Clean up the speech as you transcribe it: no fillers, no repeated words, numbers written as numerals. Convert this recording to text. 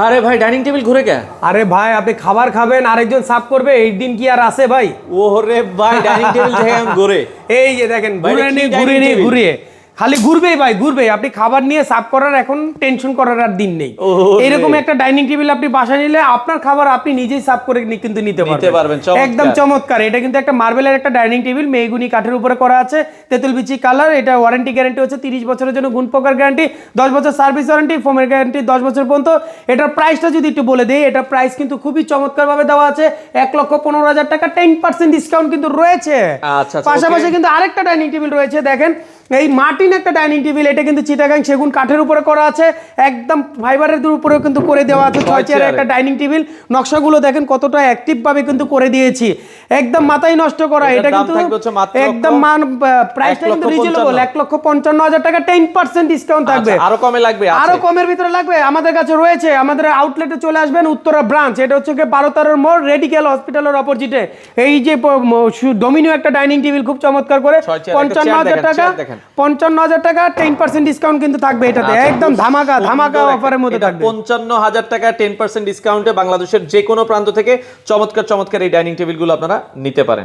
আরে ভাই dining table ঘুরে কে? আরে ভাই আপনি খাবার খাবেন আরেকজন সার্ভ করবে, এই দিন কি আর আছে ভাই? ওরে ভাই ডাইনিং টেবিল দেখে ঘুরে। এই যে দেখেন ঘুরিয়ে খালি ঘুরবেই ভাই, ঘুরবে। আপনি খাবার নিয়ে সার্ভ করার এখন টেনশন করার আর দিন নেই। এরকম একটা ডাইনিং টেবিল আপনি বাসায় নিলে আপনার খাবার আপনি নিজেই সার্ভ করে কিন্তু নিতে পারবেন। একদম চমৎকার। এটা কিন্তু একটা মার্বেলের একটা ডাইনিং টেবিল, মেহগুনি কাঠের উপরে করা আছে, তেঁতুল বিচি কালার। এটা ওয়ারেন্টি গ্যারান্টি হচ্ছে 30 বছরের জন্য, গুণ পোকার গ্যারান্টি 10 বছর, সার্ভিস ওয়ারেন্টি, ফোমের গ্যারান্টি 10 বছর পর্যন্ত। এটার প্রাইসটা যদি একটু বলে দিই, এটা প্রাইস কিন্তু খুবই চমৎকারভাবে দেওয়া আছে, 1,15,000 টাকা, 10% ডিসকাউন্ট কিন্তু রয়েছে। পাশাপাশি কিন্তু আরেকটা ডাইনিং টেবিল রয়েছে, দেখেন এই মার্টিন একটা ডাইনিং টেবিল। এটা কিন্তু চিটাগাং সেগুন কাঠের উপরে করা আছে, একদম ফাইবারের উপরেও কিন্তু করে দেওয়া আছে। 6 চেয়ারের একটা ডাইনিং টেবিল। নকশাগুলো দেখেন কতটা অ্যাক্টিভ ভাবে কিন্তু করে দিয়েছি, একদম মাথায় নষ্ট করা। এটা কিন্তু একদম প্রাইসটা কিন্তু রিজনেবল, 1,55,000 টাকা, 10% ডিসকাউন্ট থাকবে। আরো কমে লাগবে? আরো কমের ভিতরে লাগবে, আমাদের কাছে রয়েছে। আমাদের আউটলেটে চলে আসবেন, উত্তরা ব্রাঞ্চ। এটা হচ্ছে 12 মোড়, রেডিকেল হসপিটালের অপোজিটে। এই যে ডোমিনো একটা ডাইনিং টেবিল খুব চমৎকার করে 55,000 টাকা, 55,000 টাকা, 10% ডিসকাউন্ট কিন্তু থাকবে এটাতে। একদম ধামাকা অফারের মধ্যে থাকবে। 55,000 টাকা 10% ডিসকাউন্টে বাংলাদেশের যে কোনো প্রান্ত থেকে চমৎকার এই ডাইনিং টেবিলগুলো আপনারা নিতে পারেন।